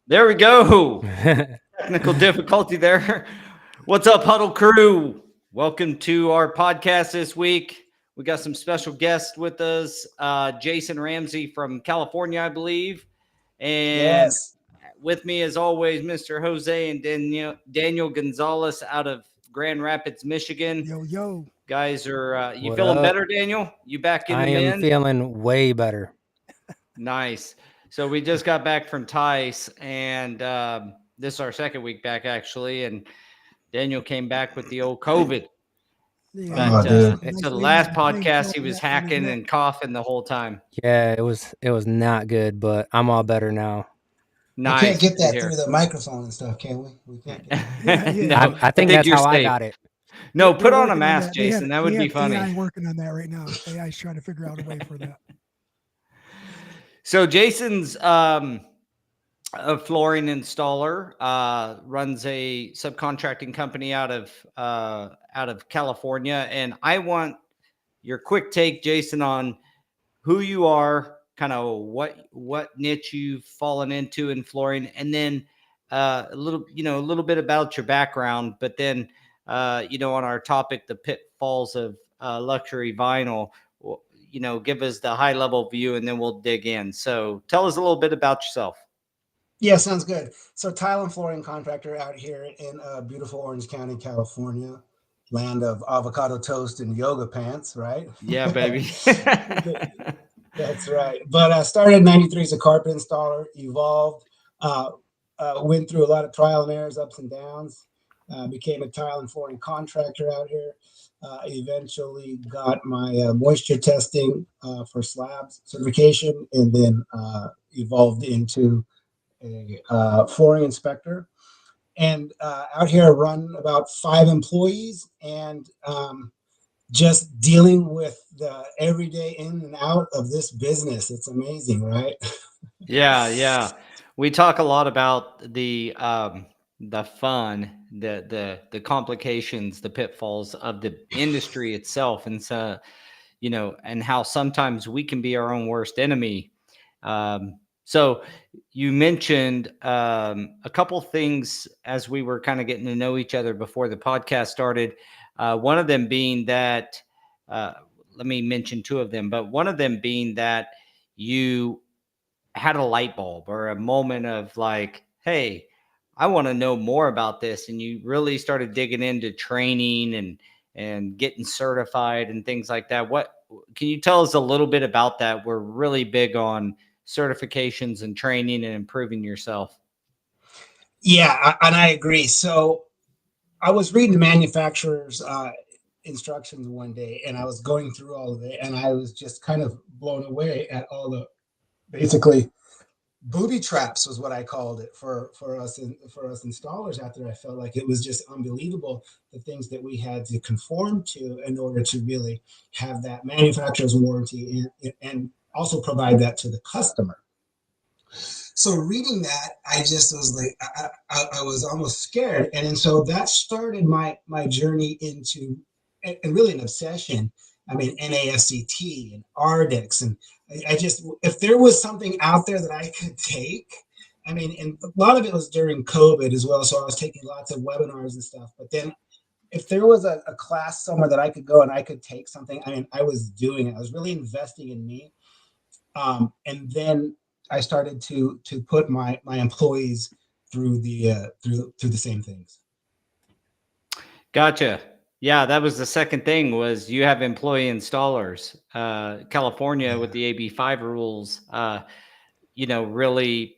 There we go. Technical difficulty there. What's up, Huddle Crew? Welcome to our podcast this week. We got some special guests with us. Jason Ramsay from California, I believe. And Yes. with me, as always, Mr. Jose and Daniel Gonzalez out of Grand Rapids, Michigan. Yo, yo. Guys, are you What feeling up? better, Daniel? You back in I the am men? feeling way better. Nice. So we just got back from Tice, and this is our second week back, actually. And Daniel came back with the old COVID. Yeah, But dude. so the last podcast, he was hacking and coughing the whole time. Yeah, it was not good, but I'm all better now. Nice. We can't get Good to that hear. through the microphone and stuff, can we? We can't get Yeah, yeah. No, I think that's you're how I safe. got it. No, They're put on a working mask, that. Jason. That would They be have funny. AI working on that right now. AI is trying to figure out a way for that. So Jason's a flooring installer, runs a subcontracting company out of California, and I want your quick take, Jason, on who you are, kind of what niche you've fallen into in flooring, and then a little bit about your background, but then on our topic, the pitfalls of luxury vinyl. Give us the high level view, and then we'll dig in. So tell us a little bit about yourself. Yeah, sounds good. So tile and flooring contractor out here in beautiful Orange County, California, land of avocado toast and yoga pants, right? Yeah, baby. That's right. But I started in 93 as a carpet installer, evolved, went through a lot of trial and errors, ups and downs, became a tile and flooring contractor out here. Eventually got my moisture testing for slabs certification, and then evolved into a flooring inspector. And out here, I run about 5 employees, and just dealing with the everyday in and out of this business. It's amazing, right? Yeah. We talk a lot about the fun, the complications, the pitfalls of the industry itself, and so and how sometimes we can be our own worst enemy. So you mentioned a couple things as we were kind of getting to know each other before the podcast started. One of them being that, let me mention 2 of them, but one of them being that you had a light bulb or a moment of like, hey, I want to know more about this. And you really started digging into training and getting certified and things like that. What can you tell us a little bit about that? We're really big on certifications and training and improving yourself. Yeah, and I agree. So I was reading the manufacturer's instructions one day, and I was going through all of it, and I was just kind of blown away at all the basically booby traps was what I called it for us installers out there. I felt like it was just unbelievable the things that we had to conform to in order to really have that manufacturer's warranty and also provide that to the customer. So reading that, I just was like, I was almost scared. And so that started my journey into, and really an obsession. I mean, NASCT and Ardix. And I just, if there was something out there that I could take, I mean, and a lot of it was during COVID as well. So I was taking lots of webinars and stuff. But then if there was a class somewhere that I could go and I could take something, I mean, I was doing it. I was really investing in me. And then I started to put my employees through the same things. Gotcha. Yeah, that was the second thing was you have employee installers. California with the AB5 rules, really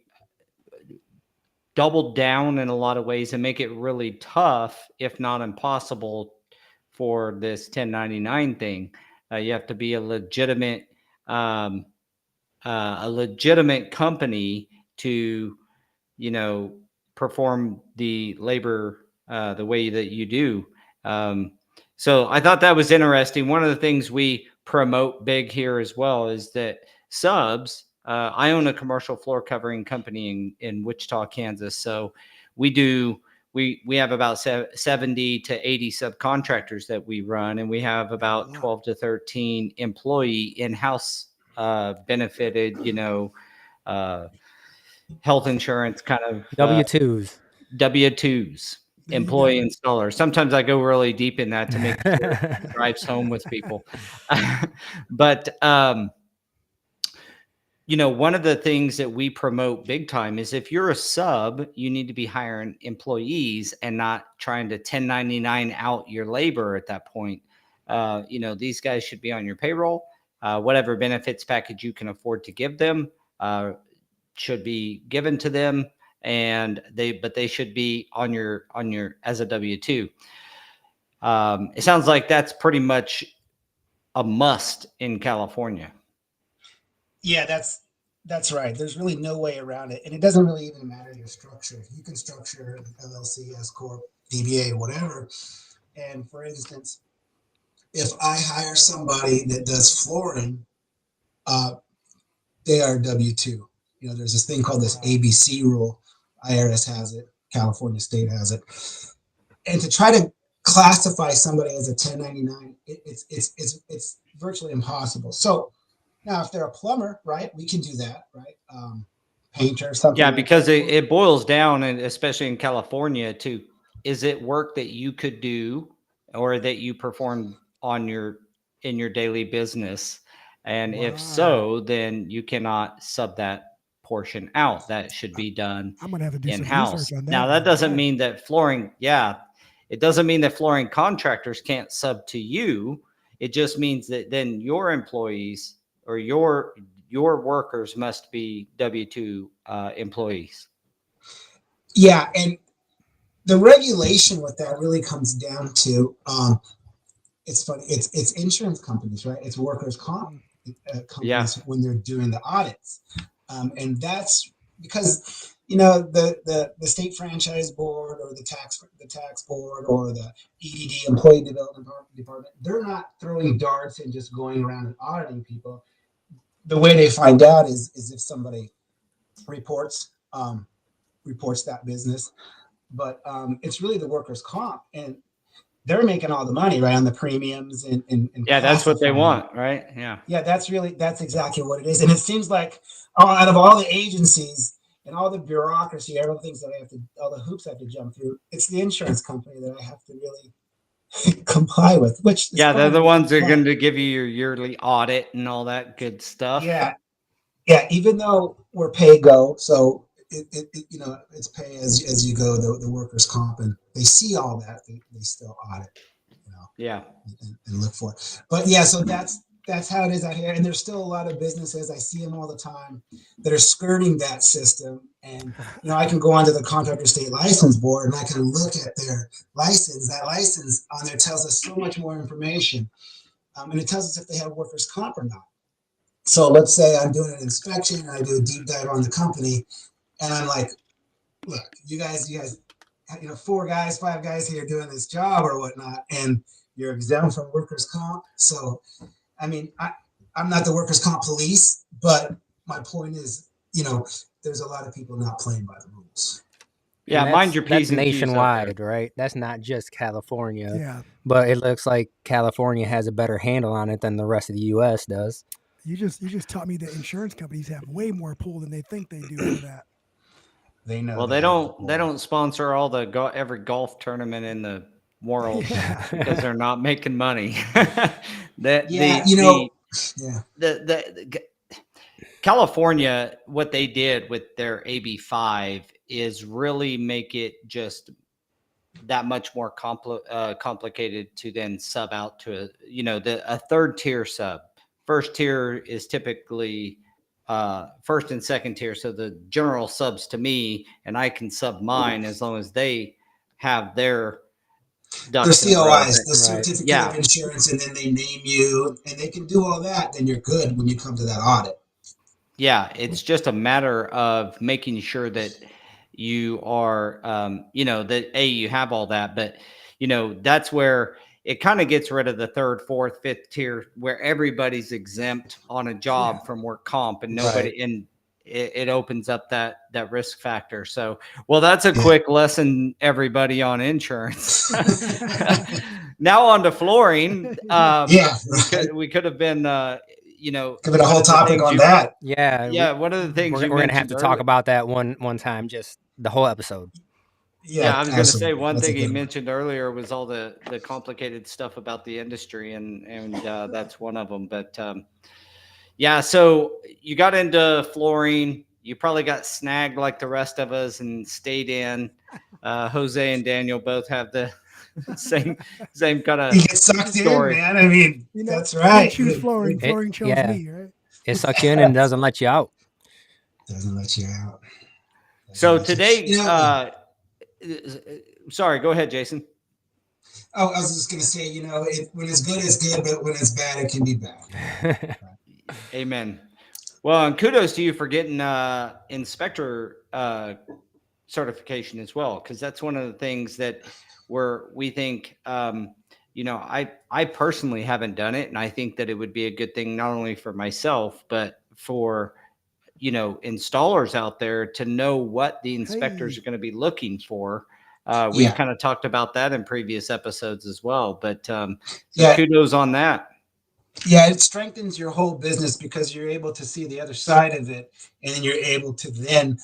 doubled down in a lot of ways and make it really tough, if not impossible, for this 1099 thing. You have to be a legitimate company to, perform the labor the way that you do. So I thought that was interesting. One of the things we promote big here as well is that subs. I own a commercial floor covering company in Wichita, Kansas. So we have about 70 to 80 subcontractors that we run, and we have about 12 to 13 employee in-house benefited, health insurance kind of W-2s. W-2s, There you employee go. installer. Sometimes I go really deep in that to make sure it drives home with people. But you know, one of the things that we promote big time is if you're a sub, you need to be hiring employees and not trying to 1099 out your labor at that point. You know, these guys should be on your payroll. Whatever benefits package you can afford to give them should be given to them, and they should be on your as a W-2. It sounds like that's pretty much a must in California. Yeah, that's right. There's really no way around it, and it doesn't really even matter your structure. You can structure LLC, S corp, DBA, whatever. And for instance, if I hire somebody that does flooring, they are W-2. You know, there's this thing called this ABC rule. IRS has it, California state has it, and to try to classify somebody as a 1099, it's virtually impossible. So now, if they're a plumber, right, we can do that, right? Painter, something. Yeah, like because that. it boils down, and especially in California, to is it work that you could do or that you perform on in your daily business? And if Right. so, then you cannot sub that portion out. That should be done I'm gonna have to do some in-house. research on that. Now, that then. doesn't Yeah. mean that flooring, it doesn't mean that flooring contractors can't sub to you. It just means that then your employees or your workers must be W-2 employees. Yeah, and the regulation with that really comes down to it's funny. It's insurance companies, right? It's workers' comp companies when they're doing the audits, and that's because you know the state franchise board or the tax board or the EDD employee development department. They're not throwing darts and just going around and auditing people. The way they find out is if somebody reports that business, but it's really the workers' comp, and they're making all the money, right, on the premiums and that's what they want, right? Yeah, that's exactly what it is. And it seems like out of all the agencies and all the bureaucracy, all the things that all the hoops I have to jump through, it's the insurance company that I have to really comply with, which they're the ones that are going to give you your yearly audit and all that good stuff. Yeah, even though we're pay go, so it you know, it's pay as you go, the workers' comp, and they see all that, they still audit, you know, and look for it. But yeah, so that's how it is out here, and there's still a lot of businesses, I see them all the time, that are skirting that system. And you know, I can go onto the contractor state license board and I can look at their license. That license on there tells us so much more information, and it tells us if they have workers' comp or not. So let's say I'm doing an inspection and I do a deep dive on the company, and I'm like, look, you guys, you know, 4 guys, 5 guys here doing this job or whatnot, and you're exempt from workers' comp. So, I mean, I'm not the workers' comp police, but my point is, you know, there's a lot of people not playing by the rules. Yeah, mind your P's that's and Q's nationwide, right? That's not just California. Yeah. But it looks like California has a better handle on it than the rest of the U.S. does. You just taught me that insurance companies have way more pull than they think they do for that. They know. Well, they don't sponsor all the every golf tournament in the world because they're not making money. California, what they did with their AB5 is really make it just that much more complicated to then sub out to a third tier sub. First tier is typically first and second tier. So the general subs to me, and I can sub mine as long as they have their COIs, the certificate of insurance, and then they name you, and they can do all that. Then you're good when you come to that audit. Yeah, it's just a matter of making sure that you are, that you have all that, but that's where it kind of gets rid of the third, fourth, fifth tier where everybody's exempt on a job from work comp, and nobody, and it opens up that risk factor. So, well, that's a quick lesson, everybody, on insurance. Now on to flooring. We could have been, Give it a whole one of the topic things on you- that. Yeah, one of the things we're you gonna have mentioned to talk earlier- about that one time, just the whole episode. Yeah, I was going to say absolutely. one That's a thing he good one. mentioned earlier was all the complicated stuff about the industry, and that's one of them. But yeah, so you got into flooring. You probably got snagged like the rest of us and stayed in. Jose and Daniel both have the same kind of You get sucked story. in, man. I mean, You know, that's you right. choose flooring. It Flooring chose yeah. me, right? It sucks you in and doesn't let you out. doesn't let you out. So Doesn't let you- today, sorry, go ahead, Jason. Oh, I was just gonna say, when it's good, but when it's bad, it can be bad. Amen. Well, and kudos to you for getting inspector certification as well, because that's one of the things that we think. I personally haven't done it, and I think that it would be a good thing not only for myself but for installers out there to know what the inspectors are going to be looking for. We've kind of talked about that in previous episodes as well, but kudos on that. Yeah, it strengthens your whole business because you're able to see the other side of it, and then you're able to then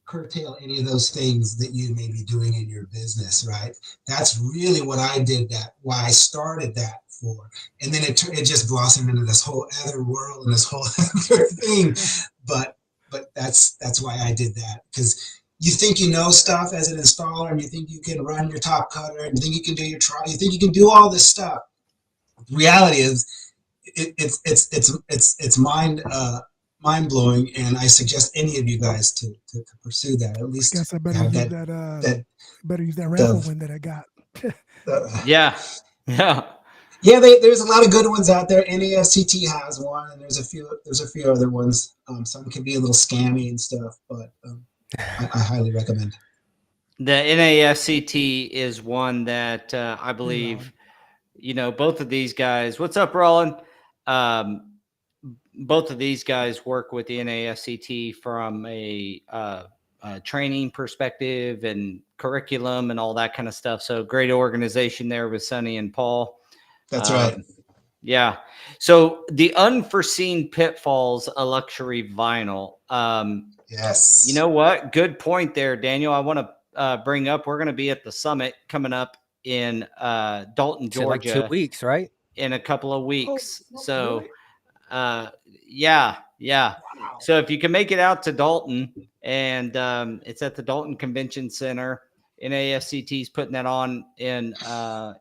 curtail any of those things that you may be doing in your business, right? That's really what I did, why I started that for. And then it just blossomed into this whole other world and this whole other thing. But that's why I did that, because you think you know stuff as an installer, and you think you can run your top cutter, and you think you can do your you think you can do all this stuff. The reality is, it's mind blowing, and I suggest any of you guys to pursue that. At least I guess I better use that. Better use that raffle win that I got. Yeah. There's a lot of good ones out there. NAFCT has one, and there's a few other ones. Some can be a little scammy and stuff, but I highly recommend. The NAFCT is one that I believe, both of these guys. What's up, Roland? Both of these guys work with the NAFCT from a training perspective and curriculum and all that kind of stuff. So great organization there with Sonny and Paul. That's right. Yeah. So the Unforeseen Pitfalls, a luxury vinyl. Yes. You know what? Good point there, Daniel. I want to bring up, we're going to be at the summit coming up in Dalton, Georgia. Like 2 weeks, right? In a couple of weeks. So, really? Yeah. Wow. So if you can make it out to Dalton, and it's at the Dalton Convention Center, NAFCT is putting that on in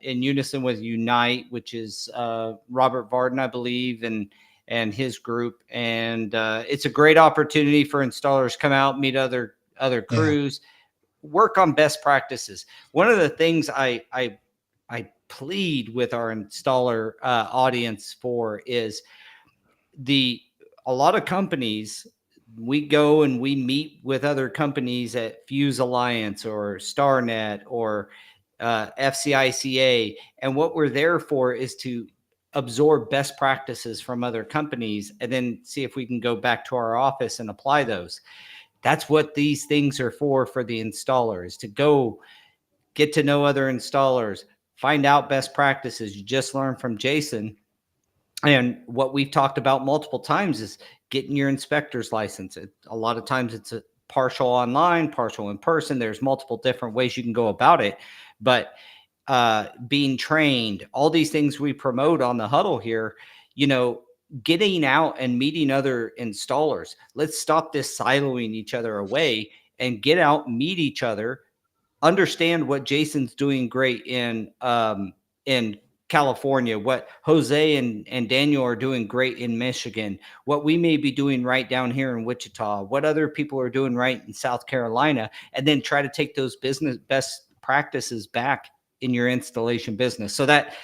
unison with Unite, which is Robert Varden, I believe, and his group. And it's a great opportunity for installers to come out, meet other crews, work on best practices. One of the things I plead with our installer audience for is a lot of companies, we go and we meet with other companies at Fuse Alliance or StarNet or FCICA. And what we're there for is to absorb best practices from other companies and then see if we can go back to our office and apply those. That's what these things are for the installers, to go get to know other installers, find out best practices. You just learned from Jason. And what we've talked about multiple times is getting your inspector's license. A lot of times it's a partial online, partial in person. There's multiple different ways you can go about it. But being trained, all these things we promote on the huddle here, getting out and meeting other installers. Let's stop this siloing each other away and get out, meet each other, understand what Jason's doing great in California, what Jose and Daniel are doing great in Michigan, what we may be doing right down here in Wichita, what other people are doing right in South Carolina, and then try to take those business best practices back in your installation business. So that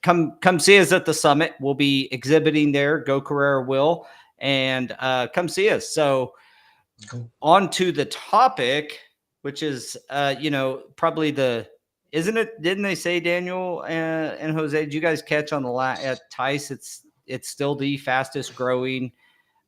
come see us at the summit. We'll be exhibiting there. Go Carrera will, and come see us. So on to the topic, which is probably isn't it? Didn't they say, Daniel and Jose? Did you guys catch on at Tice? It's still the fastest growing.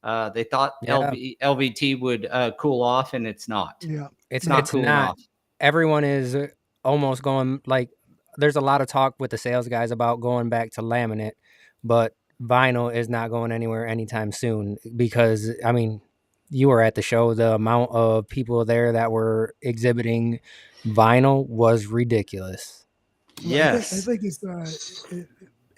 They thought LVT would cool off, and it's not. Yeah, it's not cooling off. Everyone is almost going, like, there's a lot of talk with the sales guys about going back to laminate, but vinyl is not going anywhere anytime soon because, I mean, you were at the show. The amount of people there that were exhibiting vinyl was ridiculous. Well, I Yes. think it's I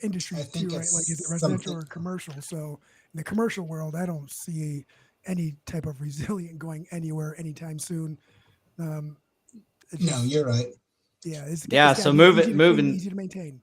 industries too, think right? Like, is it it's residential something. or commercial? So in the commercial world, I don't see any type of resilient going anywhere anytime soon. Um, it's No, just, you're right. yeah, Yeah. it's got to So be easy to clean, moving. easy to maintain.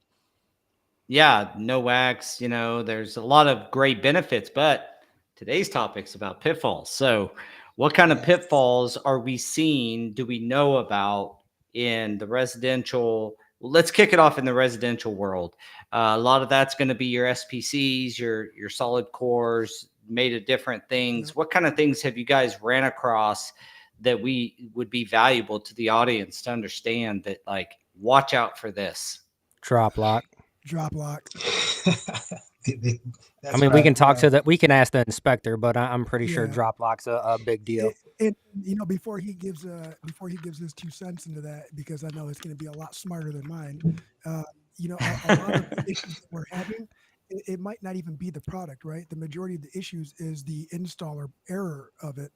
Yeah, no wax, there's a lot of great benefits, but today's topic's about pitfalls. So, what kind of Yes. pitfalls are we seeing? Do we know about in the residential? Well, let's kick it off in the residential world. A lot of that's going to be your SPCs, your solid cores, made of different Yep. things. What kind of things have you guys ran across that we would be valuable to the audience to understand that, like, watch out for this? Drop lock. Drop lock. I That's mean, we right. can talk Yeah. to we can ask the inspector, but I'm pretty sure Yeah. drop lock's a big deal. And before he gives his 2 cents into that, because I know it's going to be a lot smarter than mine. Uh, a lot of the issues that we're having, it might not even be the product, right? The majority of the issues is the installer error of it.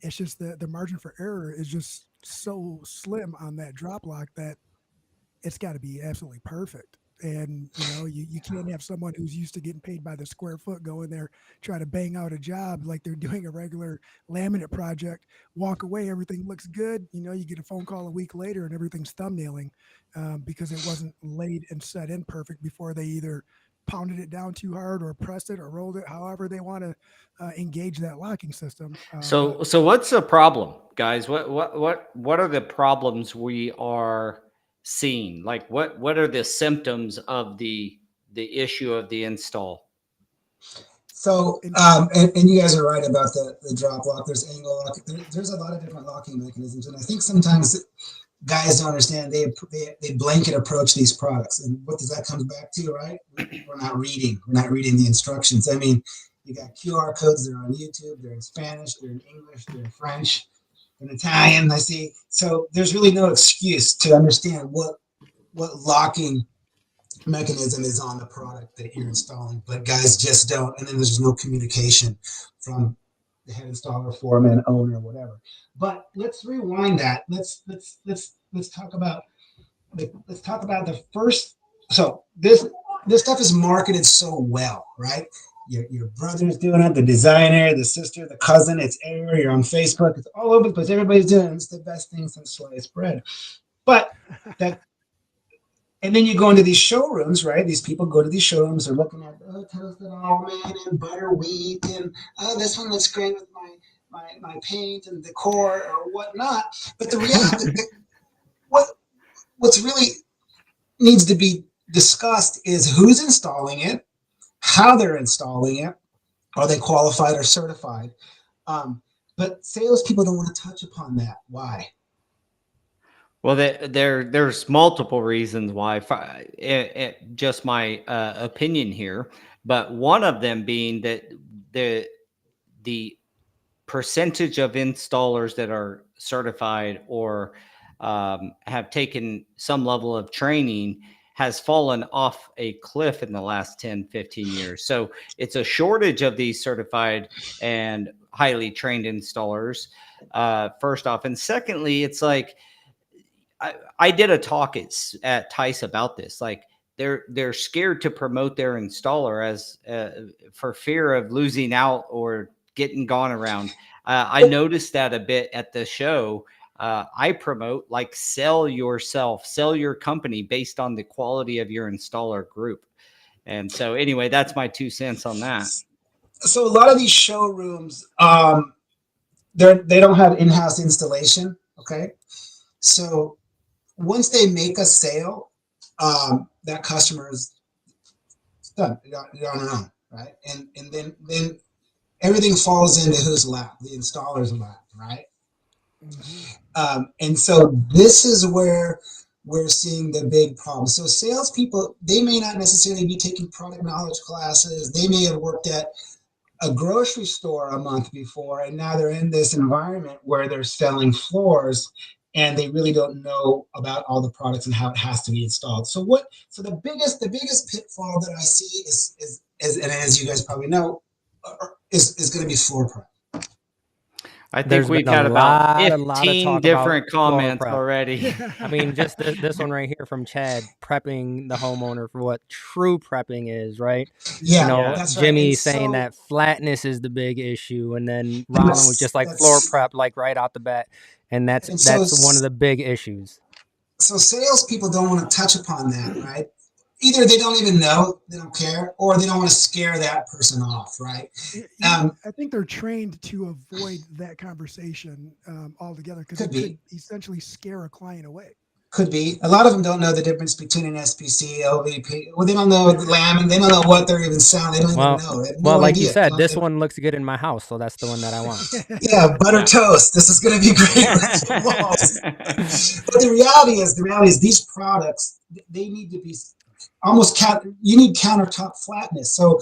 It's just the margin for error is just so slim on that drop lock that it's got to be absolutely perfect. And you can't have someone who's used to getting paid by the square foot go in there, try to bang out a job like they're doing a regular laminate project, walk away, everything looks good. You get a phone call a week later and everything's thumbnailing, because it wasn't laid and set in perfect before they either pounded it down too hard or pressed it or rolled it, however they want to engage that locking system. But So what's the problem, guys? What are the problems we are seeing? Like, what are the symptoms of the issue of the install? So, in, and you guys are right about the drop lock. There's angle lock. There's a lot of different locking mechanisms, and I think sometimes guys don't understand. They blanket approach these products, and what does that come back to? Right? We're not reading. We're not reading the instructions. I mean, you got QR codes. They're on YouTube. They're in Spanish. They're in English. They're in French. In Italian. I see. So there's really no excuse to understand what locking mechanism is on the product that you're installing, but guys just don't. And then there's no communication from the head installer, foreman, owner, whatever. But let's rewind that. Let's talk about the first. So this stuff is marketed so well, right? Your brother's doing it, the designer, the sister, the cousin. It's everywhere. You're on Facebook. It's all over the place. Everybody's doing it. It's the best thing since sliced bread. But that. And then you go into these showrooms, right? These people go to these showrooms. They're looking at toasted almond and butter wheat, and this one looks great with my paint and decor or whatnot. But the reality, what's really needs to be discussed is who's installing it, how they're installing it, are they qualified or certified? But salespeople don't want to touch upon that. Why? Well, there's multiple reasons why. Just my opinion here, but one of them being that the percentage of installers that are certified or have taken some level of training has fallen off a cliff in the last 10-15 years. So it's a shortage of these certified and highly trained installers, first off. And secondly, it's like, I did a talk at Tice about this. Like, they're scared to promote their installer as for fear of losing out or getting gone around. I noticed that a bit at the show. I promote, like, sell yourself, sell your company based on the quality of your installer group. And so anyway, that's my 2 cents on that. So a lot of these showrooms, they don't have in-house installation. Okay, so once they make a sale, that customer is done. You're on their own, right? And then everything falls into whose lap? The installer's lap, right? And so this is where we're seeing the big problem. So salespeople, they may not necessarily be taking product knowledge classes. They may have worked at a grocery store a month before, and now they're in this environment where they're selling floors, and they really don't know about all the products and how it has to be installed. So the biggest pitfall that I see is and as you guys probably know, is going to be floor prep. I think There's we've been a had about lot of 15 talk about different floor comments prep. already. I mean, just this one right here from Chad, prepping the homeowner for what true prepping is, right? Yeah, You know, that's right. Jimmy And saying so that flatness is the big issue, and then Rollin was just like floor prep, like right out the bat, and that's one of the big issues. So salespeople don't want to touch upon that, right? Either they don't even know, they don't care, or they don't want to scare that person off, right? I think they're trained to avoid that conversation altogether because it could essentially scare a client away. Could be. A lot of them don't know the difference between an SPC, LVP. Well, they don't know the laminate. They don't know what they're even selling. They don't even know. They have no like idea. You said, this one looks good in my house, so that's the one that I want. Yeah, butter toast. This is going to be great with the walls. But the reality is these products, they need to be almost you need countertop flatness. So,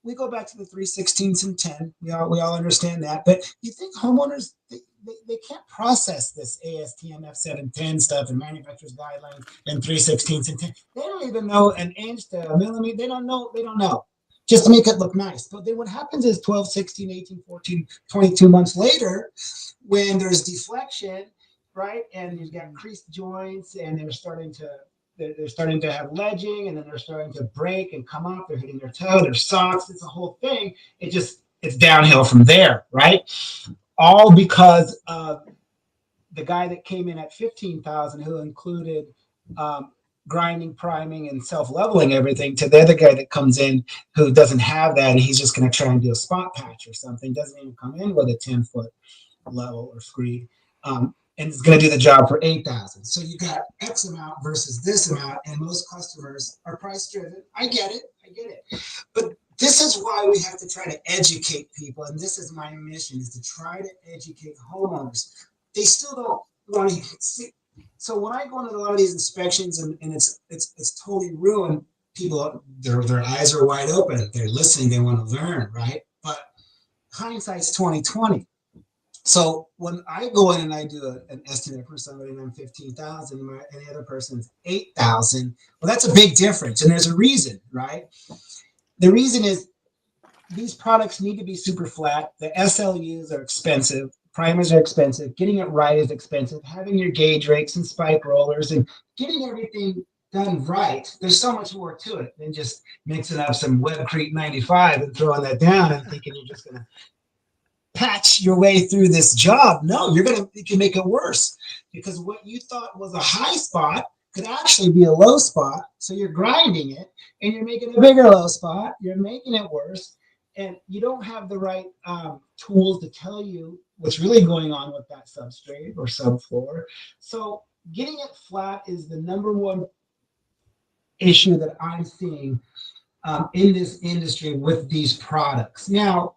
we go back to the 3/16 and 10. We all understand that. But you think homeowners, they can't process this ASTM F710 stuff and manufacturer's guidelines and 3/16 and 10. They don't even know an inch to a millimeter. They don't know. Just to make it look nice. But then what happens is 12, 16, 18, 14, 22 months later, when there's deflection, right, and you've got creased joints and they're starting to have ledging, and then they're starting to break and come up. They're hitting their toe, their socks. It's a whole thing. It's downhill from there, right? All because of the guy that came in at 15,000, who included grinding, priming, and self-leveling everything, to the other guy that comes in who doesn't have that, and he's just going to try and do a spot patch or something. Doesn't even come in with a 10-foot level or screed. And it's going to do the job for 8,000. So you got X amount versus this amount, and most customers are price driven. I get it. But this is why we have to try to educate people, and this is my mission: is to try to educate homeowners. They still don't want to see. So when I go into a lot of these inspections, and it's totally ruined, people their eyes are wide open. They're listening. They want to learn, right? But hindsight's 20/20. So when I go in and I do an estimate for somebody and I'm 15,000, and the other person's 8,000, well, that's a big difference. And there's a reason, right? The reason is these products need to be super flat. The SLUs are expensive. Primers are expensive. Getting it right is expensive. Having your gauge rakes and spike rollers and getting everything done right, there's so much more to it than just mixing up some Webcrete 95 and throwing that down and thinking you're just going to patch your way through this job. No, you can make it worse, because what you thought was a high spot could actually be a low spot. So you're grinding it and you're making a bigger low spot. You're making it worse, and you don't have the right tools to tell you what's really going on with that substrate or subfloor. So getting it flat is the number one issue that I'm seeing in this industry with these products. Now,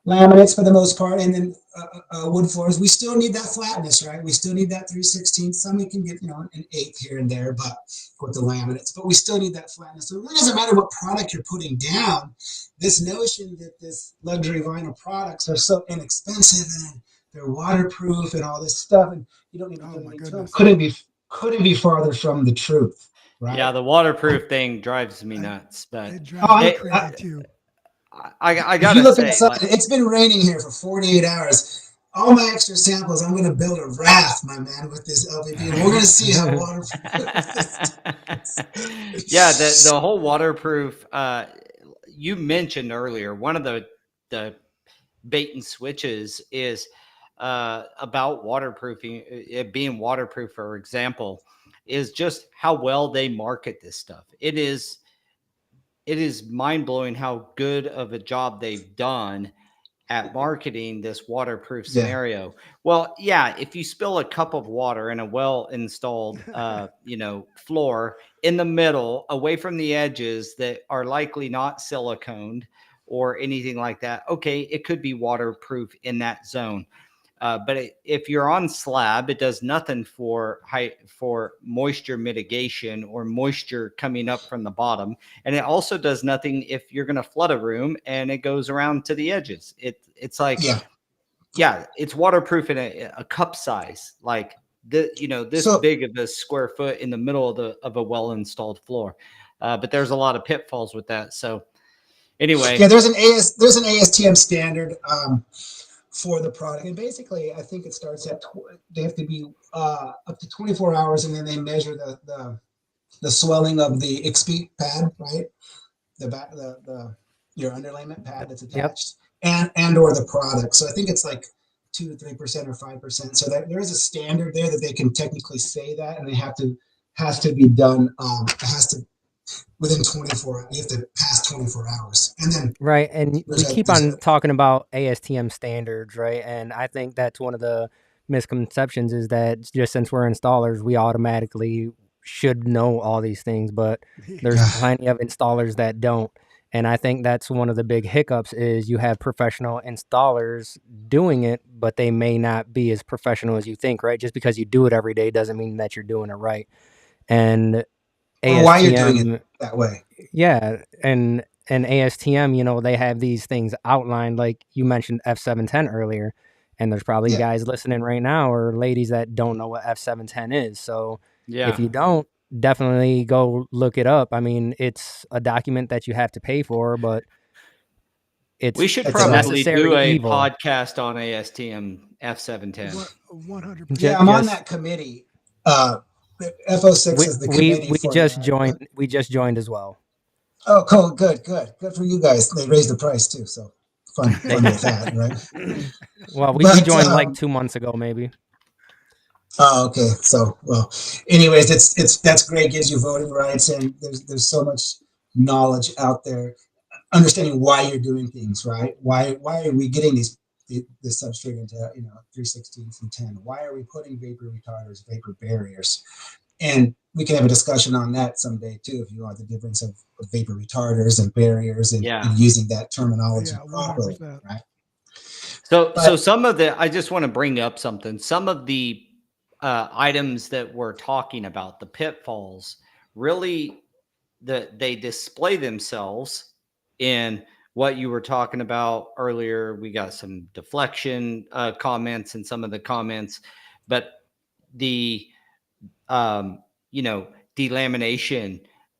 laminates for the most part, and then wood floors, we still need that flatness, right? We still need that 3/16. Some we can get, an 1/8 here and there, but with the laminates, but we still need that flatness. So it really doesn't matter what product you're putting down. This notion that this luxury vinyl products are so inexpensive and they're waterproof and all this stuff, and you don't need to do anything to them, couldn't be farther from the truth, right? Yeah, the waterproof thing drives me nuts. But it drives me crazy too. I gotta say, it's been raining here for 48 hours. All my extra samples, I'm going to build a raft, my man, with this LVP, and we're going to see how waterproof this is. Yeah, the whole waterproof. You mentioned earlier, one of the bait and switches is about waterproofing. It being waterproof, for example, is just how well they market this stuff. It is mind-blowing how good of a job they've done at marketing this waterproof scenario. Yeah. Well, yeah, if you spill a cup of water in a well-installed floor in the middle, away from the edges that are likely not siliconed or anything like that, okay, it could be waterproof in that zone. But if you're on slab, it does nothing for moisture mitigation or moisture coming up from the bottom. And it also does nothing if you're going to flood a room and it goes around to the edges. It's like, yeah, it's waterproof in a cup size, like this big of a square foot in the middle of a well-installed floor. But there's a lot of pitfalls with that. So Anyway, Yeah, there's an ASTM standard for the product, and basically, I think it starts at they have to be up to 24 hours, and then they measure the swelling of the XP pad, right? The your underlayment pad that's attached, and or the product. So I think it's like 2 to 3% or 5%. So that there is a standard there that they can technically say that, and they has to be done. It has to within 24 hours. You have to pass 24 hours, and then Right, and we keep on talking about ASTM standards, right? And I think that's one of the misconceptions is that just since we're installers, we automatically should know all these things, but there's plenty of installers that don't. And I think that's one of the big hiccups is you have professional installers doing it, but they may not be as professional as you think, right? Just because you do it every day doesn't mean that you're doing it right. And or why you're doing it that way. Yeah, and ASTM, you know, they have these things outlined, like you mentioned F710 earlier, and there's probably guys listening right now or ladies that don't know what F710 is. So if you don't, definitely go look it up. I mean, it's a document that you have to pay for, but we should probably do a podcast on ASTM F710. 100%. Yeah, I'm on that committee. FO6 is the committee. We just joined as well. Oh, cool. Good for you guys. They raised the price too, so fun with that, right? Well, we joined like 2 months ago, maybe. Oh, okay. So, well, anyways, it's that's great. Gives you voting rights, and there's so much knowledge out there. Understanding why you're doing things, right? Why are we getting the substrate into 3/16 and 10? Why are we putting vapor retarders, vapor barriers? And we can have a discussion on that someday too, if you want, the difference of vapor retarders and barriers and using that terminology properly, right? So some of I just want to bring up something. Some of the items that we're talking about, the pitfalls, really they display themselves in what you were talking about earlier. We got some deflection comments in some of the comments, but the delamination,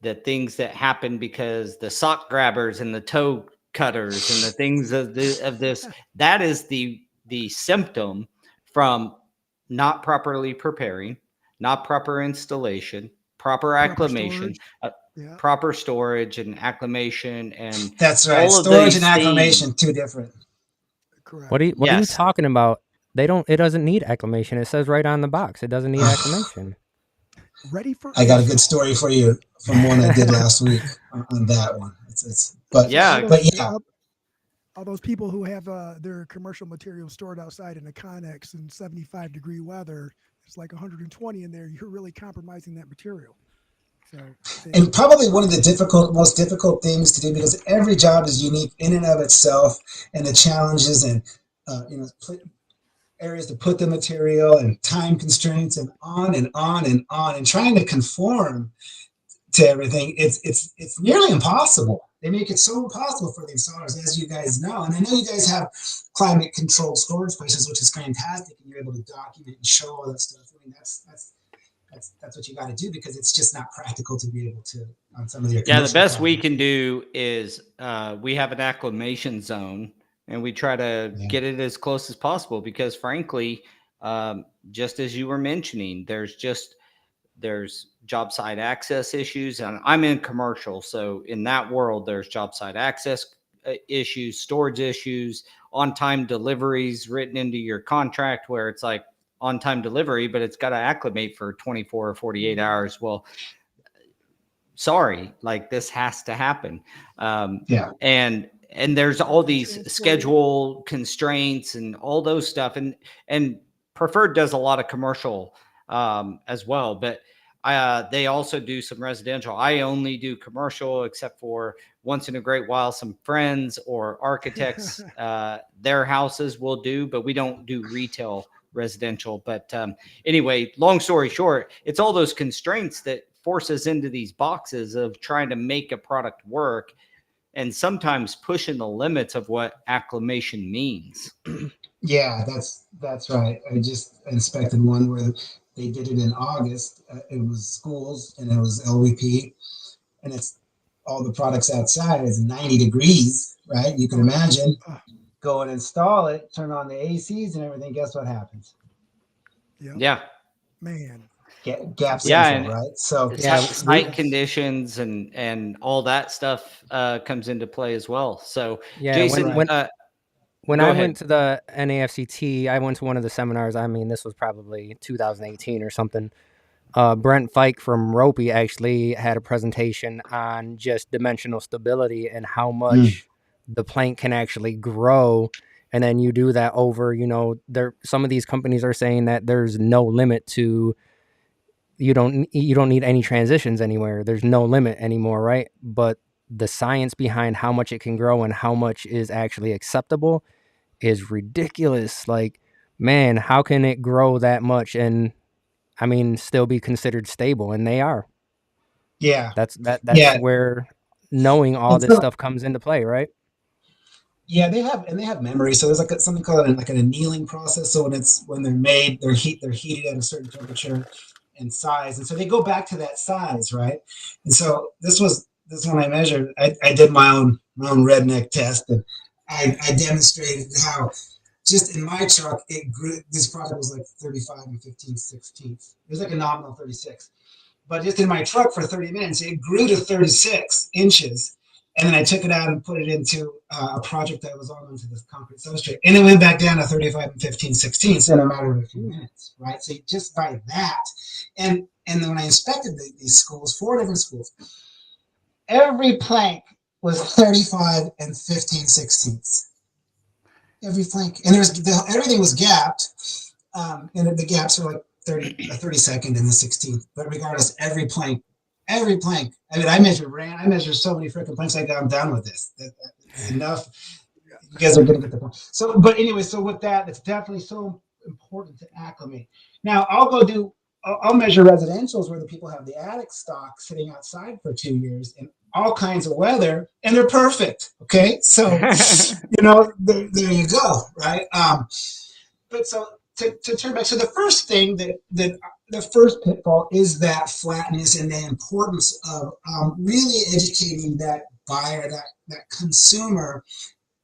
the things that happen because the sock grabbers and the toe cutters and the things of this, that is the symptom from not properly preparing, not proper installation, proper acclimation, proper storage and acclimation, and that's right. Storage and acclimation, two different. Correct. What are you talking about? It doesn't need acclimation. It says right on the box. It doesn't need acclimation. Ready for I got a good story for you from one I did last week on that one. All those people who have their commercial materials stored outside in a Connex in 75-degree weather, it's like 120 in there. You're really compromising that material. So, and probably one of the most difficult things to do, because every job is unique in and of itself, and the challenges and areas to put the material and time constraints and on and on and on, and trying to conform to everything. It's nearly impossible. They make it so impossible for the installers, as you guys know. And I know you guys have climate controlled storage places, which is fantastic, and you're able to document and show all that stuff. I mean, that's what you got to do, because it's just not practical to be able to on some of your the best we can do is we have an acclimation zone, and we try to get it as close as possible, because frankly, just as you were mentioning, there's job site access issues, and I'm in commercial, so in that world there's job site access issues, storage issues, on-time deliveries written into your contract where it's like on-time delivery, but it's got to acclimate for 24 or 48 hours. Well, sorry, like this has to happen. And there's all these schedule constraints and all those stuff. And Preferred does a lot of commercial as well, but they also do some residential. I only do commercial, except for once in a great while, some friends or architects, their houses will do, but we don't do retail residential. But anyway, long story short, it's all those constraints that force us into these boxes of trying to make a product work, and sometimes pushing the limits of what acclimation means. Yeah, that's right. I just inspected one where they did it in August. It was schools and it was LVP, and it's all the products outside is 90 degrees, right? You can imagine. Go and install it, turn on the ACs and everything. Guess what happens? Yep. Yeah. Man. Gap Yeah, central, and right? So site conditions and all that stuff comes into play as well. So Yeah, Jason, when go I ahead. went to the NAFCT, I went to one of the seminars. I mean, this was probably 2018 or something. Brent Fike from Ropey actually had a presentation on just dimensional stability and how much the plank can actually grow. And then you do that over, some of these companies are saying that there's no limit to, you don't need any transitions anywhere. There's no limit anymore, right? But the science behind how much it can grow and how much is actually acceptable is ridiculous. Like, man, how can it grow that much and still be considered stable? And they are. yeah, That's yeah. where knowing all And this so, stuff comes into play, right? yeah, they have memory. So there's like something called like an annealing process. So when they're made, they're heated at a certain temperature and size, and so they go back to that size, right? And so this one I measured. I did my own redneck test, and I demonstrated how just in my truck it grew. This product was like 35 and 15/16. It was like a nominal 36. But just in my truck for 30 minutes, it grew to 36 inches. And then I took it out and put it into a project that was on into this concrete substrate. And it went back down to 35 and 15/16 in a matter of a few minutes, right? So just by that. And then when I inspected these schools, 4 different schools, every plank was 35 and 15/16. Every plank. And everything was gapped. And the gaps were like 32nd and the 16th. But regardless, every plank. I mean, I measure so many freaking planks. I'm done with this. That's enough. You guys are going to get the point. So, but anyway, so with that, it's definitely so important to acclimate. Now, I'll measure residentials where the people have the attic stock sitting outside for 2 years in all kinds of weather, and they're perfect. Okay, so there you go, right? But so to turn back, so the first thing that the first pitfall is that flatness and the importance of really educating that buyer, that consumer,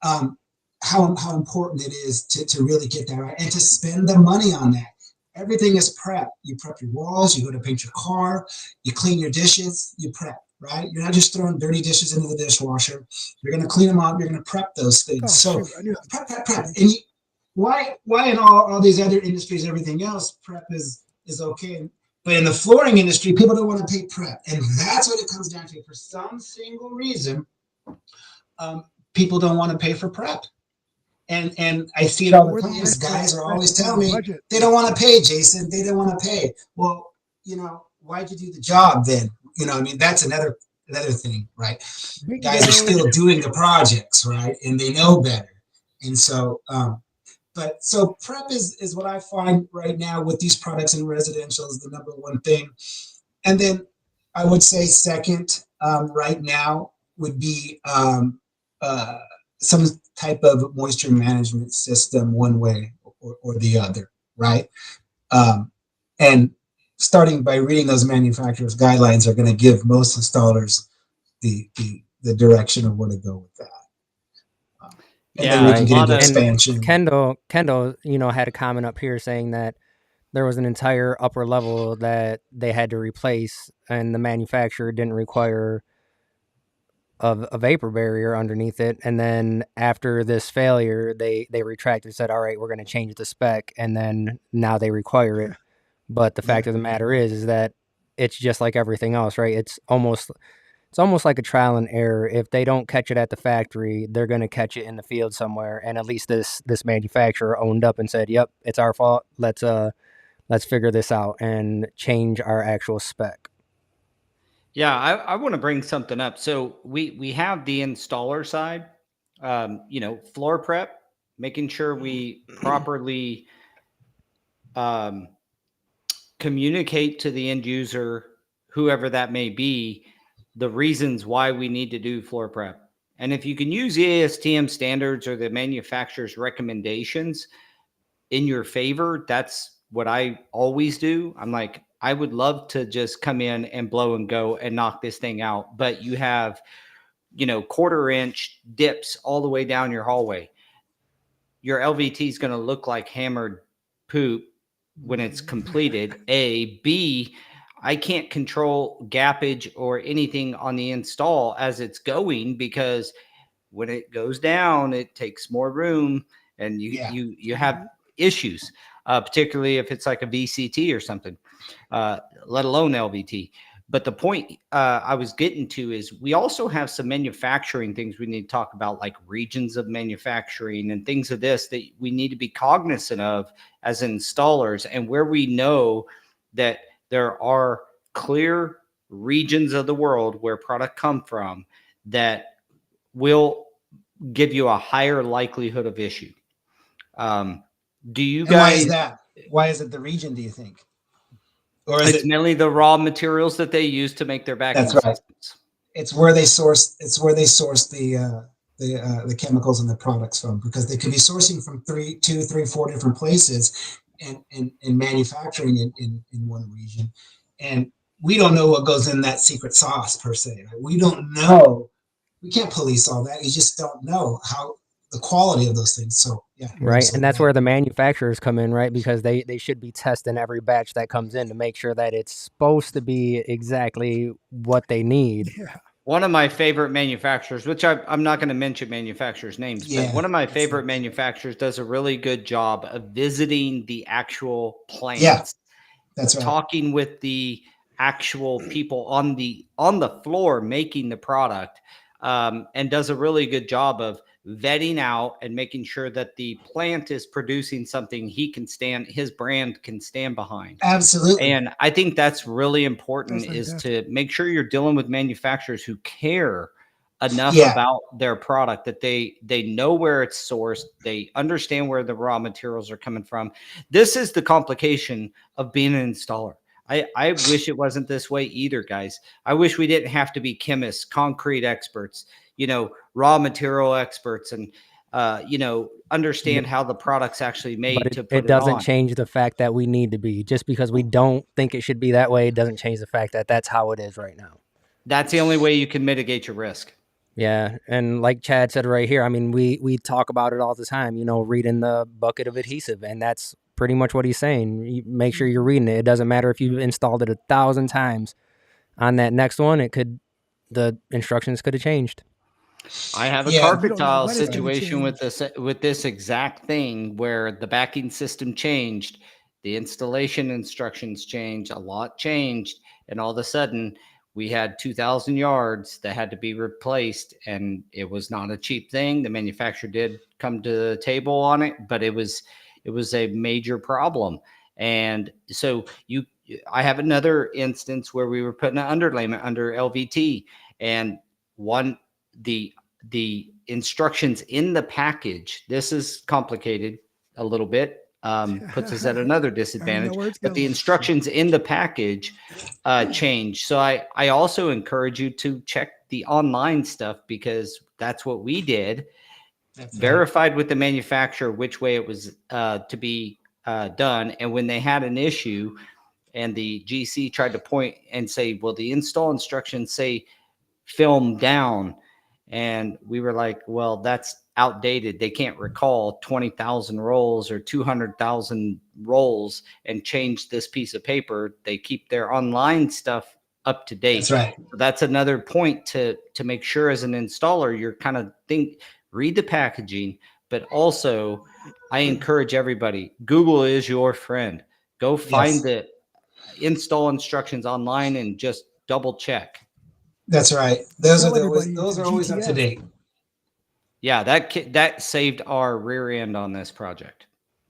how important it is to really get that right and to spend the money on that. Everything is prep. You prep your walls, you go to paint your car, you clean your dishes, you prep, right? You're not just throwing dirty dishes into the dishwasher. You're going to clean them up. You're going to prep those things. So prep. And why in all these other industries, everything else, prep is okay. But in the flooring industry, people don't want to pay prep. And that's what it comes down to. For some single reason, people don't want to pay for prep. And I see it all the time. Guys are always telling me they don't want to pay, Jason. They don't want to pay. Well, why'd you do the job then? I mean, that's another thing, right? Guys are still doing the projects, right? And they know better. And so, so prep is what I find right now with these products in residential is the number one thing. And then I would say second, right now would be some type of moisture management system, one way or the other, right? And starting by reading those manufacturers' guidelines are going to give most installers the direction of where to go with that. And then we can get into expansion. Kendall, had a comment up here saying that there was an entire upper level that they had to replace, and the manufacturer didn't require a vapor barrier underneath it. And then after this failure, they retracted and said, all right, we're going to change the spec. And then now they require it. But the fact of the matter is that it's just like everything else, right? It's almost like a trial and error. If they don't catch it at the factory, they're going to catch it in the field somewhere. And at least this manufacturer owned up and said, yep, it's our fault. Let's figure this out and change our actual spec. Yeah, I want to bring something up. So we have the installer side, floor prep, making sure we properly communicate to the end user, whoever that may be, the reasons why we need to do floor prep. And if you can use the ASTM standards or the manufacturer's recommendations in your favor, that's what I always do. I'm like, I would love to just come in and blow and go and knock this thing out. But you have, 1/4-inch dips all the way down your hallway. Your LVT is going to look like hammered poop when it's completed. A. B, I can't control gappage or anything on the install as it's going, because when it goes down, it takes more room, and you have issues, particularly if it's like a VCT or something, let alone LVT. But the point I was getting to is we also have some manufacturing things we need to talk about, like regions of manufacturing and things of this that we need to be cognizant of as installers, and where we know that there are clear regions of the world where product come from that will give you a higher likelihood of issue. Do you guys? Why is that? Why is it the region, do you think? Or is it's mainly the raw materials that they use to make their backing systems. It's where they source. It's where they source the chemicals and the products from, because they could be sourcing from 2, 3, 4 different places and manufacturing in one region, and we don't know what goes in that secret sauce per se. Right? We don't know. We can't police all that. You just don't know how the quality of those things. So yeah, right. And that's where the manufacturers come in, right? Because they should be testing every batch that comes in to make sure that it's supposed to be exactly what they need. Yeah. One of my favorite manufacturers, which I'm not going to mention manufacturers' names, but one of my favorite manufacturers does a really good job of visiting the actual plants. Yeah, that's right. Talking with the actual people on the floor making the product, and does a really good job of vetting out and making sure that the plant is producing something his brand can stand behind. Absolutely. And I think that's really important, is to make sure you're dealing with manufacturers who care enough about their product that they know where it's sourced. They understand where the raw materials are coming from. This is the complication of being an installer. I wish it wasn't this way either, guys. I wish we didn't have to be chemists, concrete experts, raw material experts, and understand how the product's actually made. But it doesn't change the fact that we need to be. Just because we don't think it should be that way, it doesn't change the fact that that's how it is right now. That's the only way you can mitigate your risk. Yeah, and like Chad said right here, I mean, we talk about it all the time, reading the bucket of adhesive, and that's pretty much what he's saying. You make sure you're reading it. It doesn't matter if you've installed it 1,000 times. On that next one, the instructions could have changed. I have a carpet tile situation with this exact thing, where the backing system changed, the installation instructions changed, a lot changed, and all of a sudden we had 2,000 yards that had to be replaced, and it was not a cheap thing. The manufacturer did come to the table on it, but it was a major problem. And so I have another instance where we were putting an underlayment under LVT, and the instructions in the package, this is complicated a little bit, puts us at another disadvantage, but the instructions in the package change. So I also encourage you to check the online stuff, because that's what we did. Verified with the manufacturer which way it was to be done. And when they had an issue and the GC tried to point and say, well, the install instructions say film down, and we were like, well, that's outdated. They can't recall 20,000 rolls or 200,000 rolls and change this piece of paper. They keep their online stuff up to date. That's right. That's another point to make sure as an installer, you're kind of read the packaging, but also I encourage everybody, Google is your friend. Go find the install instructions online and just double check. That's right. Those are always up to date. Yeah, that saved our rear end on this project.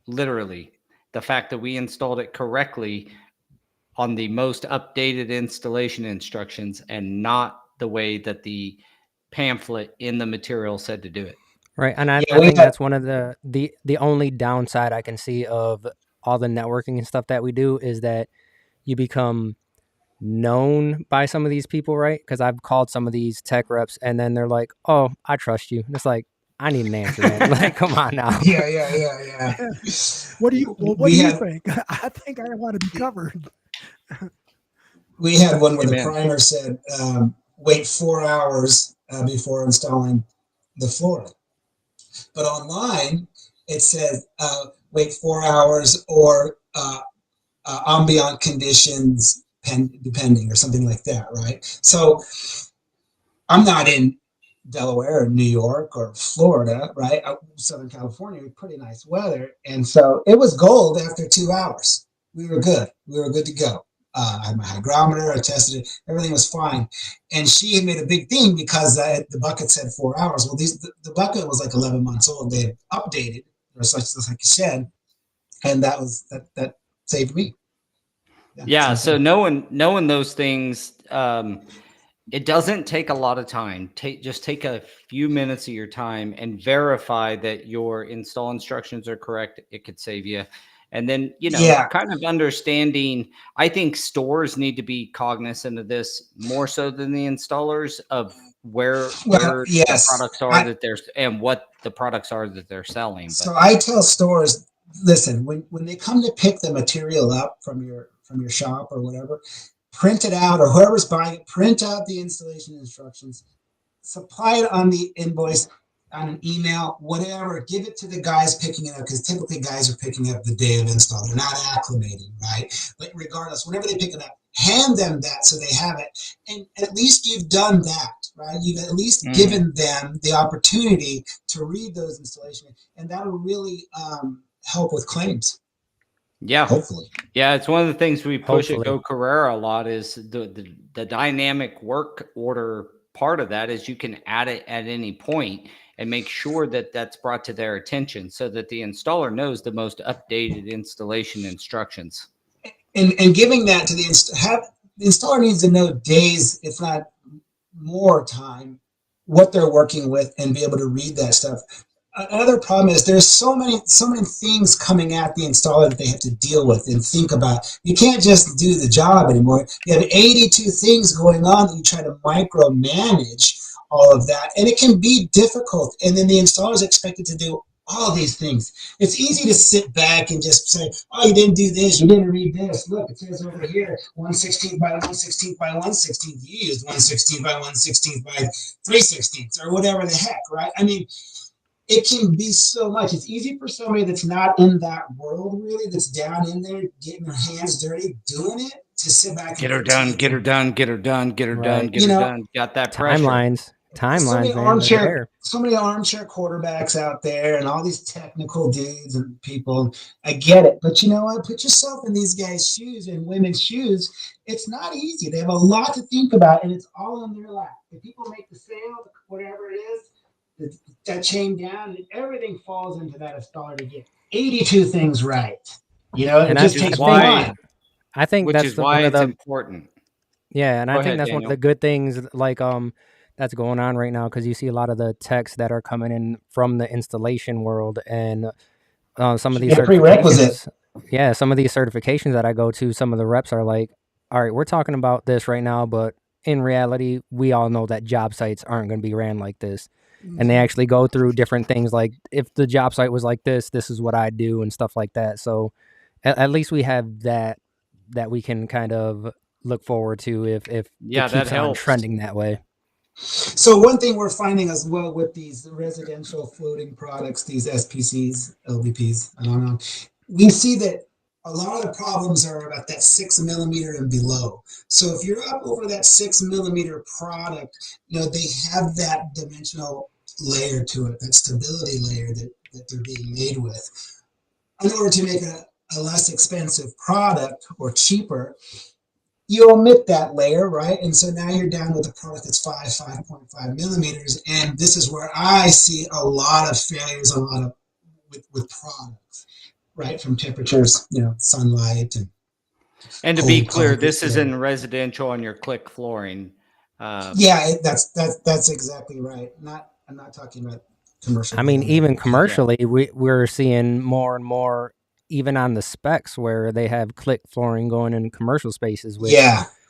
Literally, the fact that we installed it correctly on the most updated installation instructions, and not the way that the pamphlet in the material said to do it. Right, and I think that's one of the only downside I can see of all the networking and stuff that we do, is that you become known by some of these people, right? Because I've called some of these tech reps, and then they're like, "Oh, I trust you." And it's like, I need an answer, man. Like, come on now. Yeah. What do you think? I think I want to be covered. We had one where the Amen. primer said, wait 4 hours before installing the flooring. But online, it said, wait 4 hours or ambient conditions depending or something like that, right? So I'm not in Delaware or New York or Florida, right? Southern California, pretty nice weather. And so it was gold after 2 hours. We were good. We were good to go. I had my hygrometer, I tested it, everything was fine. And she had made a big thing because the bucket said 4 hours. Well, the bucket was like 11 months old. They had updated, or such like you said, and that saved me. Yeah. So knowing those things, it doesn't take a lot of time. Just take a few minutes of your time and verify that your install instructions are correct. It could save you. And then, kind of understanding, I think stores need to be cognizant of this more so than the installers of where the products are and what the products are that they're selling. So I tell stores, listen, when they come to pick the material up from your shop or whatever, print it out, or whoever's buying it, print out the installation instructions, supply it on the invoice, on an email, whatever, give it to the guys picking it up, because typically guys are picking up the day of install. They're not acclimating, right? But regardless, whenever they pick it up, hand them that so they have it. And at least you've done that, right? You've at least given them the opportunity to read those installations, and that'll really help with claims. Yeah. Hopefully. Yeah, it's one of the things we push at Go Carrera a lot is the dynamic work order part of that is you can add it at any point and make sure that that's brought to their attention so that the installer knows the most updated installation instructions. And giving that to the installer needs to know days, if not more time, what they're working with and be able to read that stuff. Another problem is there's so many things coming at the installer that they have to deal with and think about. You can't just do the job anymore. You have 82 things going on that you try to micromanage all of that, and it can be difficult. And then the installer is expected to do all these things. It's easy to sit back and just say, oh, you didn't do this, you didn't read this. Look, it says over here, 1/16 by 1/16 by 1/16. You used 1/16 by 1/16 by 3/16 or whatever the heck, right? I mean, it can be so much. It's easy for somebody that's not in that world, really, that's down in there, getting their hands dirty, doing it, to sit back and get her done, get her done, get her done, get her done, get her done. Got that pressure. Timelines, so many armchair quarterbacks out there and all these technical dudes and people. I get it. But you know what? Put yourself in these guys' shoes and women's shoes. It's not easy. They have a lot to think about, and it's all on their lap. If people make the sale, whatever it is, that chain down, and everything falls into that installer to get 82 things right. And it just takes one. I think that's why it's important. Yeah, and I think that's one of the good things, like that's going on right now, because you see a lot of the techs that are coming in from the installation world, and some of these prerequisites. Yeah, some of these certifications that I go to, some of the reps are like, all right, we're talking about this right now, but in reality, we all know that job sites aren't going to be ran like this. And they actually go through different things, like if the job site was like this is what I do and stuff like that. So at least we have that we can kind of look forward to if it keeps on trending that way. So one thing we're finding as well with these residential floating products, these SPCs, LVPs, I don't know, we see that a lot of the problems are about that 6 millimeter and below. So if you're up over that 6 millimeter product, they have that dimensional layer to it, that stability layer that they're being made with. In order to make a less expensive product or cheaper, you omit that layer, right? And so now you're down with a product that's 5.5 millimeters. And this is where I see a lot of failures, with products, right? From temperatures, sunlight. And to be clear, this is in residential on your click flooring. Yeah, that's exactly right. I'm not talking about commercial. I mean, even commercially, we're seeing more and more, even on the specs, where they have click flooring going in commercial spaces, which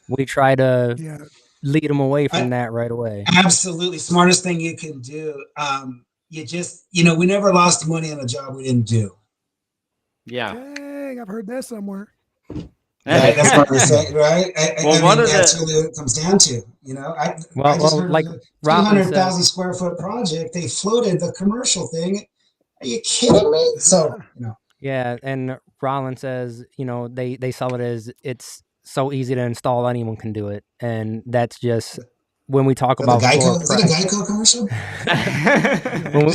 we try to lead them away from that right away. Absolutely. Smartest thing you can do. You just, we never lost money on a job we didn't do. Yeah. Dang, I've heard that somewhere. Right, that's what we're saying, right? Well, I one mean, of that's the really what it comes down to. You know, I just Well, heard of like a Robin said, 200,000 square foot project. They floated the commercial thing. Are you kidding me? So, you know, yeah, and Rollin says, they sell it as it's so easy to install, anyone can do it, and that's just when we talk is that a about floor Geico? Is that a prep. Geico commercial?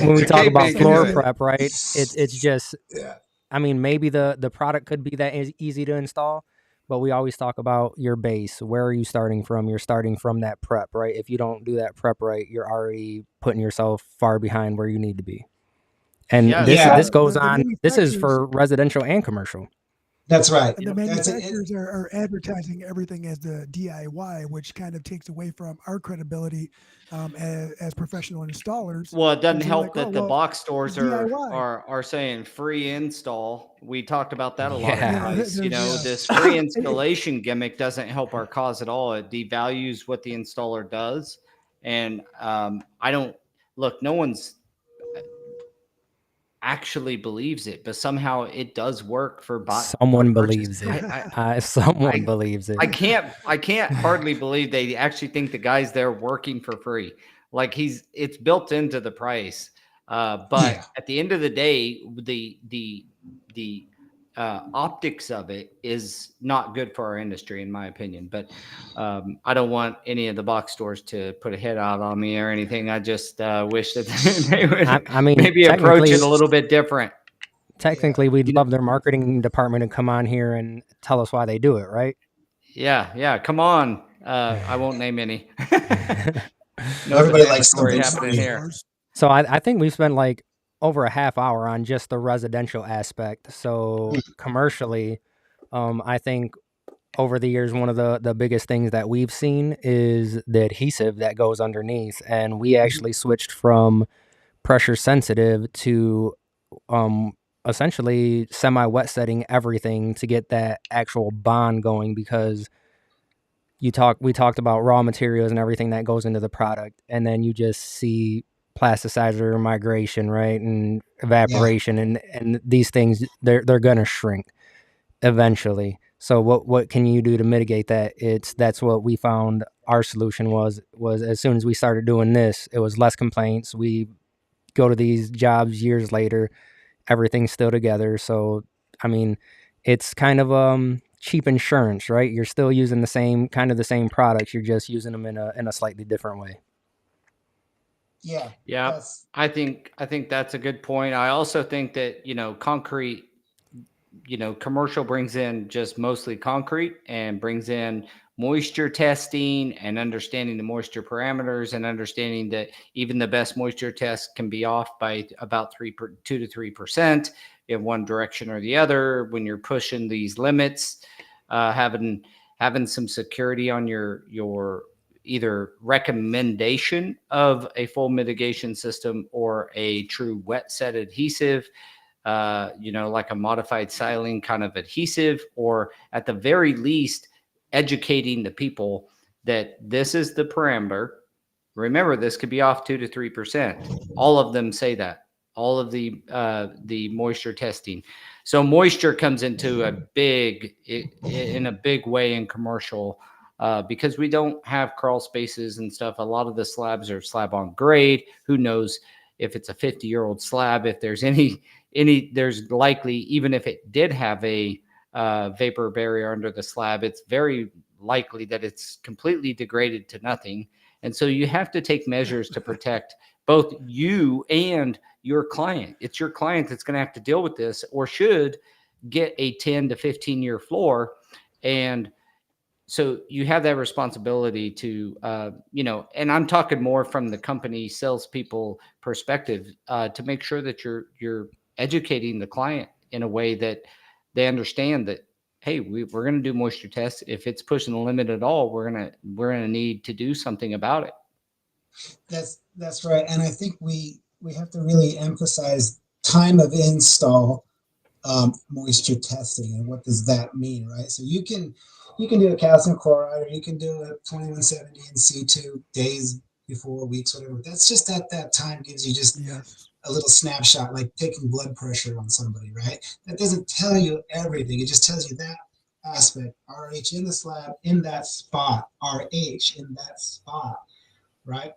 When we talk Okay, about big into floor it. prep, right? It's just, Yeah. I mean, maybe the product could be that easy to install, but we always talk about your base. Where are you starting from? You're starting from that prep, right? If you don't do that prep right, you're already putting yourself far behind where you need to be. And Yeah, this Yeah, this so goes the on. This is manufacturers for residential and commercial. that's right. and the That's it. manufacturers are advertising everything as the DIY, which kind of takes away from our credibility as professional installers. well, it doesn't Because they're like, help oh that the well, box it's stores DIY. are saying free install. We talked about that a lot at Yeah. Price. You know, Yeah. this free installation gimmick doesn't help our cause at all. It devalues what the installer does, and I don't look. No one's actually believes it, but somehow it does work for Someone purchase. believes it. Someone believes it. I can't hardly believe they actually think the guy's there working for free. Like it's built into the price. But at the end of the day, the optics of it is not good for our industry, in my opinion. But I don't want any of the box stores to put a hit out on me or anything. I just wish that they would I mean, maybe approach it a little bit different. technically, we'd love their marketing department to come on here and tell us why they do it, right? Yeah. Come on. I won't name any. No Everybody likes defamatory something happening free. here. So I think we spent like over a half hour on just the residential aspect. So commercially, I think over the years, one of the biggest things that we've seen is the adhesive that goes underneath. And we actually switched from pressure sensitive to essentially semi-wet setting everything to get that actual bond going, because we talked about raw materials and everything that goes into the product, and then you just see plasticizer migration, right, and evaporation, and these things, they're gonna shrink eventually. So what can you do to mitigate that? That's what we found our solution was as soon as we started doing this, it was less complaints. We go to these jobs years later, everything's still together. So I mean, it's kind of cheap insurance, right? You're still using the same products, you're just using them in a slightly different way. Yeah. I think that's a good point. I also think that, concrete, commercial brings in just mostly concrete and brings in moisture testing and understanding the moisture parameters and understanding that even the best moisture tests can be off by about 2 to 3% in one direction or the other. When you're pushing these limits, having some security on your either recommendation of a full mitigation system or a true wet set adhesive, like a modified silane kind of adhesive, or at the very least, educating the people that this is the parameter. Remember, this could be off 2 to 3%. All of them say that. All of the moisture testing. So moisture comes into in a big way in commercial, because we don't have crawl spaces and stuff. A lot of the slabs are slab on grade. Who knows if it's a 50-year-old slab, if there's there's likely, even if it did have a vapor barrier under the slab, it's very likely that it's completely degraded to nothing. And so you have to take measures to protect both you and your client. It's your client that's going to have to deal with this, or should get a 10 to 15-year floor. And so you have that responsibility to, and I'm talking more from the company salespeople perspective, to make sure that you're educating the client in a way that they understand that, hey, we're going to do moisture tests. If it's pushing the limit at all, we're gonna need to do something about it. That's right, and I think we have to really emphasize time of install moisture testing, and what does that mean, right? So you can do a calcium chloride, or you can do a 2170 in C2 days before, weeks, whatever. That's just at that time gives you just a little snapshot, like taking blood pressure on somebody, right? That doesn't tell you everything. It just tells you that aspect, RH in the slab, in that spot, RH in that spot, right?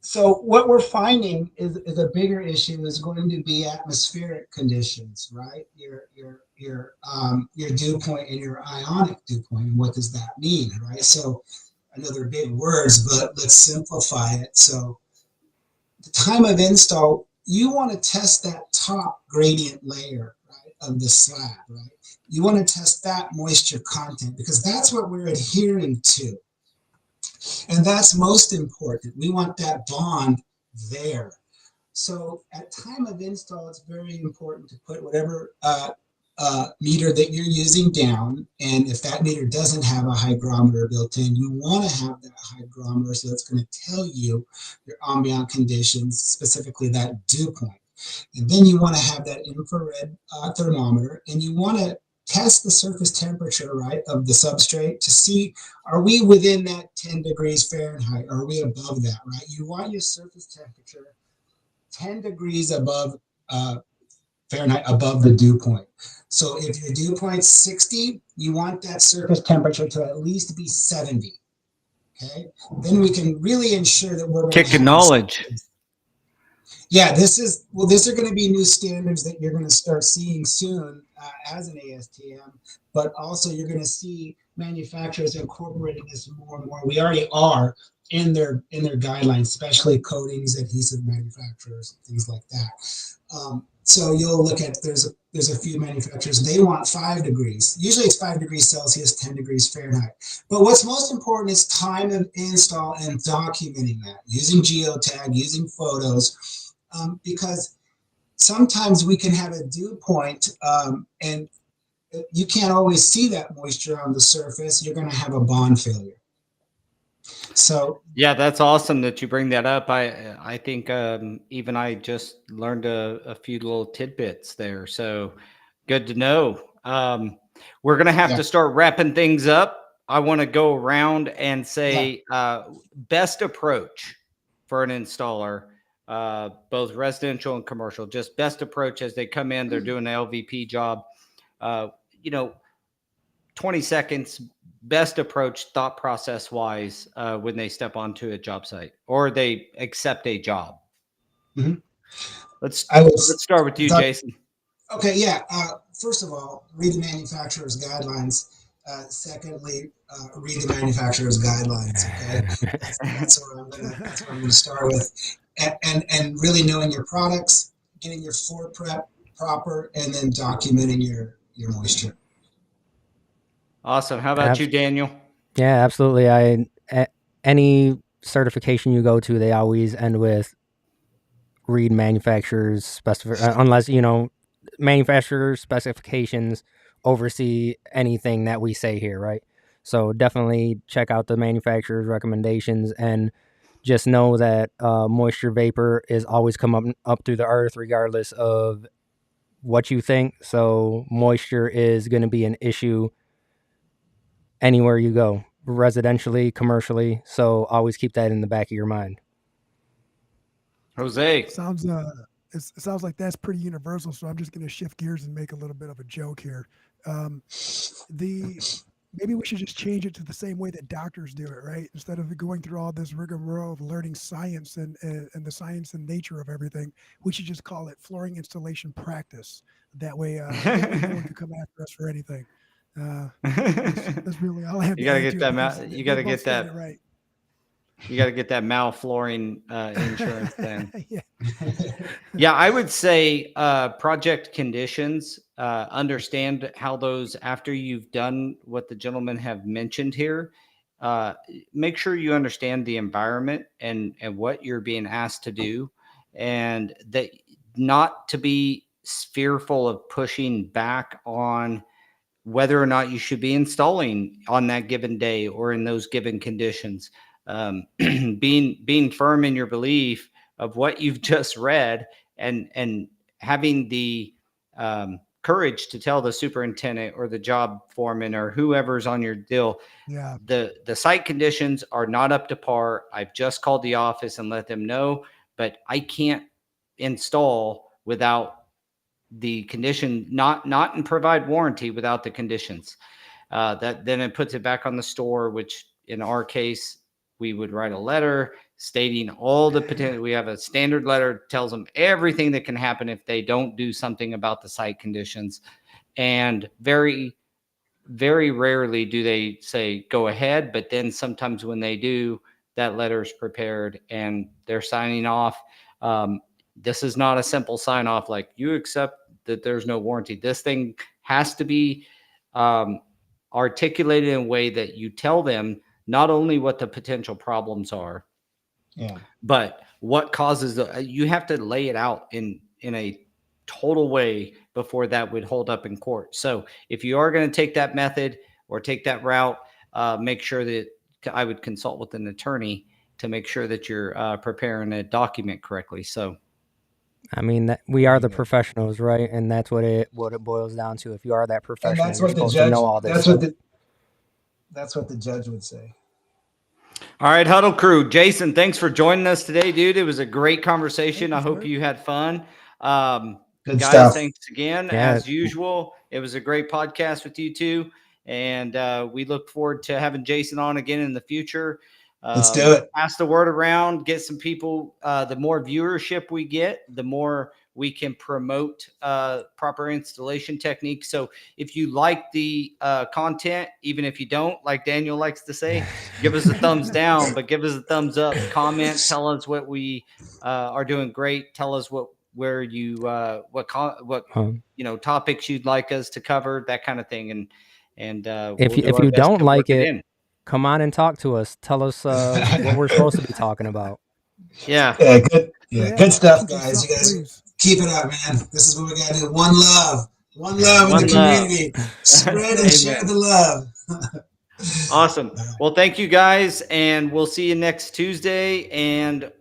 So what we're finding is a bigger issue is going to be atmospheric conditions, right? Your dew point and your ionic dew point. And what does that mean, right? So I know they're big words, but let's simplify it. So the time of install, you want to test that top gradient layer, right, of the slab, right? You want to test that moisture content because that's what we're adhering to. And that's most important. We want that bond there. So at time of install, it's very important to put whatever meter that you're using down. And if that meter doesn't have a hygrometer built in, you want to have that hygrometer so it's going to tell you your ambient conditions, specifically that dew point. And then you want to have that infrared thermometer, and you want to test the surface temperature, right, of the substrate to see, are we within that 10 degrees Fahrenheit? Are we above that, right? You want your surface temperature 10 degrees above Fahrenheit, above the dew point. So if your dew point's 60, you want that surface temperature to at least be 70. Okay, then we can really ensure that we're kick of knowledge. Yeah, these are going to be new standards that you're going to start seeing soon as an ASTM, but also you're going to see manufacturers incorporating this more and more. We already are in their guidelines, especially coatings, adhesive manufacturers, things like that. So you'll look at there's a few manufacturers, they want 5 degrees. Usually it's 5 degrees Celsius, 10 degrees Fahrenheit. But what's most important is time of install and documenting that, using geotag, using photos. Because sometimes we can have a dew point and you can't always see that moisture on the surface. You're going to have a bond failure. So yeah, that's awesome that you bring that up. I think even I just learned a few little tidbits there. So good to know. We're going to have to start wrapping things up. I want to go around and say best approach for an installer. Both residential and commercial, just best approach as they come in, they're doing an LVP job. 20 seconds, best approach thought process wise when they step onto a job site or they accept a job. Mm-hmm. Let's start with you, Jason. Okay, yeah. First of all, read the manufacturer's guidelines. Secondly, read the manufacturer's guidelines. Okay, that's what I'm going to start with, and really knowing your products, getting your floor prep proper, and then documenting your moisture. Awesome. How about you, Daniel? Yeah, absolutely. Any certification you go to, they always end with read manufacturer's unless manufacturer's specifications oversee anything that we say here, right? So definitely check out the manufacturer's recommendations and just know that moisture vapor is always come up through the earth regardless of what you think. So moisture is going to be an issue anywhere you go, residentially, commercially. So always keep that in the back of your mind. Jose. It sounds like that's pretty universal. So I'm just going to shift gears and make a little bit of a joke here. Maybe we should just change it to the same way that doctors do it, right? Instead of going through all this rigmarole of learning science and the science and nature of everything, we should just call it flooring installation practice. That way, no one can come after us for anything. That's really all I have. You got to get that. You got to get that right. You got to get that mal flooring insurance then. Yeah, I would say project conditions, understand how those, after you've done what the gentlemen have mentioned here, make sure you understand the environment and what you're being asked to do, and that not to be fearful of pushing back on whether or not you should be installing on that given day or in those given conditions. Being firm in your belief of what you've just read and having the courage to tell the superintendent or the job foreman or whoever's on your deal, the site conditions are not up to par. I've just called the office and let them know, but I can't install without the condition, not and provide warranty without the conditions. That then it puts it back on the store, which in our case, we would write a letter stating all the potential. We have a standard letter, tells them everything that can happen if they don't do something about the site conditions. And very, very rarely do they say go ahead, but then sometimes when they do, that letter is prepared and they're signing off. This is not a simple sign off like you accept that there's no warranty. This thing has to be articulated in a way that you tell them not only what the potential problems are, but what causes you have to lay it out in a total way before that would hold up in court. So if you are going to take that method or take that route, make sure that I would consult with an attorney to make sure that you're preparing a document correctly. So, I mean, we are the professionals, right? And that's what it boils down to. If you are that professional, you're supposed to know all this. That's what the judge would say. All right, Huddle Crew. Jason, thanks for joining us today, dude. It was a great conversation. I hope you had fun. Good guys, stuff. Thanks again. As usual, it was a great podcast with you two. And we look forward to having Jason on again in the future. Let's do it. Pass the word around, get some people. The more viewership we get, the more we can promote proper installation techniques. So if you like the content, even if you don't, like Daniel likes to say, give us a thumbs down, but give us a thumbs up. Comment, tell us what we are doing great. Tell us what topics you'd like us to cover, that kind of thing. And if you don't like it, come on and talk to us. Tell us what we're supposed to be talking about. Yeah. Good stuff, guys. You guys keep it up, man. This is what we gotta do. One love in the community. Spread and share the love. Awesome. Well, thank you guys, and we'll see you next Tuesday. And